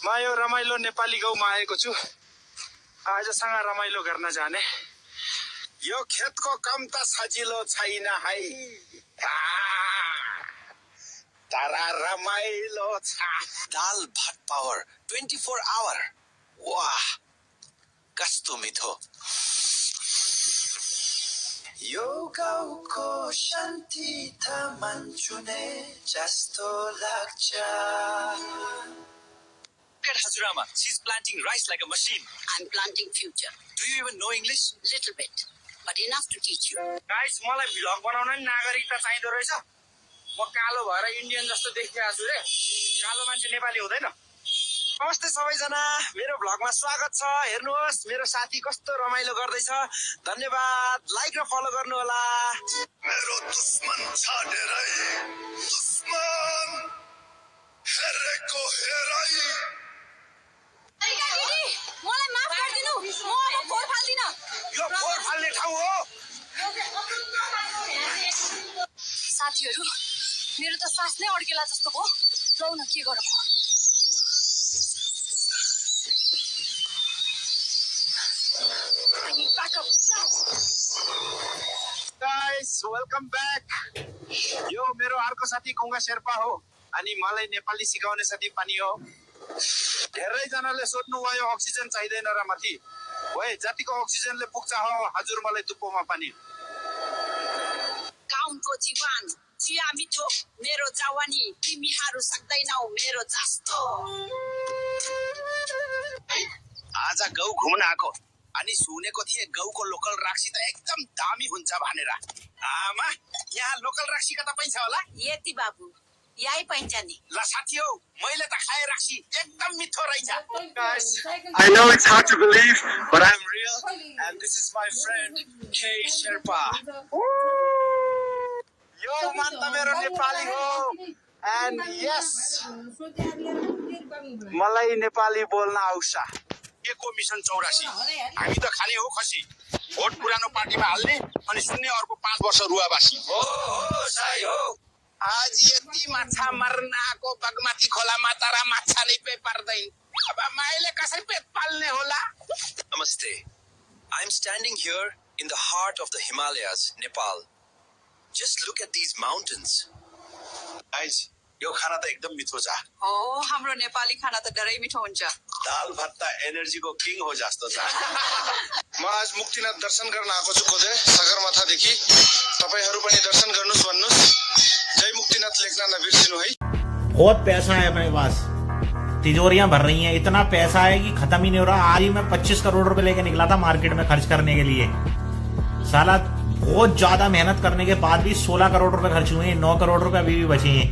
म यो रमाइलो नेपाली गाउँमा आएको छु। आजसँग रमाइलो गर्न जाने। यो खेतको काम त सजिलो छैन है, तर रमाइलो छ। दाल भात पावर 24 आवर। वाह, कस्तो मिठो। यो गाउँको शान्ति त मन छुने जस्तो लाग्छ। Hazurama, she's planting rice like a machine. I'm planting future. Do you even know English? Little bit, but enough to teach you. Guys, मलाई भ्लग बनाउन नि नागरिकता चाहिँदो रहेछ। म कालो भएर इन्डियन जस्तो देखिरहेको छु रे। कालो मान्छे नेपाली हुँदैन। नमस्ते सबैजना, मेरो भ्लगमा स्वागत छ। हेर्नुहोस् मेरो साथी कस्तो रमाइलो गर्दैछ। धन्यवाद, लाइक र फलो गर्नु होला। मेरो दुश्मन छ धेरै, दुश्मन हेरेको हेराई। मलाई माफ गरिदिनु, म अब फोहोर फाल्दिन। यो फोहोर फाल्ने ठाउँ हो। साथीहरू, मेरो त सास नै अड्केला जस्तो भयो। लौ न, के गरौँ? Guys, welcome back. यो मेरो अर्को साथी कुङ्गा शेर्पा हो अनि मलाई नेपाली सिकाउने साथी पनि हो। धेरै जनाले सोध्नु भयो अक्सिजन चाहिँदैन र माथि। ओए, जतिको अक्सिजनले पुग्छ हो हजुर मलाई तुप्पोमा पनि। गाउँको जीवन चिया मिठो, मेरो जवानी तिमीहरू सक्दैनौ मेरो जस्तो। आज गाउँ घुम्न आएको अनि सुनेको थिएँ गाउँको लोकल रक्सी त एकदम दामी हुन्छ भनेर। आमा, यहाँ लोकल रक्सी कता पाइन्छ होला? यति बाबु, यही पाइन्छ नि। ल साथी हो, मैले त खाए रक्सी एकदम मिठो रहेछ। Guys, I know it's hard to believe, but I'm real, and this is my friend K Sherpa. यो मान त मेरो नेपाली हो एन्ड यस मलाई नेपाली बोल्न आउँछ। के को मिसन 84? हामी त खाने हो खसी, भोट पुरानो पार्टीमा हाल्ने अनि सुन्ने अर्को 5 वर्ष रुवाबासी। हो साई हो। आज यति माछा मर्न आएको बागमती खोलामा तर माछा नै पे पर्दैन। अब माइले कसरी पेट पाल्ने होला? Namaste. I'm standing here in the heart of the Himalayas, Nepal. Just look at these mountains. Guys, यो खाना त एकदम मिठो छ। हो, हाम्रो नेपाली खाना त डरै मिठो हुन्छ। दाल भात त एनर्जीको किङ हो जस्तो छ। म आज मुक्तिनाथ दर्शन गर्न आएको छु खोजे सगरमाथादेखि। तपाईहरू पनि दर्शन गर्नुस् भन्नुस्। जय मुक्तिनाथ लेख्न नबिर्सिनु है। बहुत पैसा है अपने पास, तिजोरियां भर रही हैं। इतना पैसा है कि खत्म ही नहीं हो रहा। आज ही मैं 25 करोड़ रुपए लेके निकला था मार्केट में खर्च करने के लिए। साला बहुत ज्यादा मेहनत करने के बाद भी 16 करोड़ रुपए खर्च हुए हैं। 9 करोड़ रुपए अभी भी बचे हैं।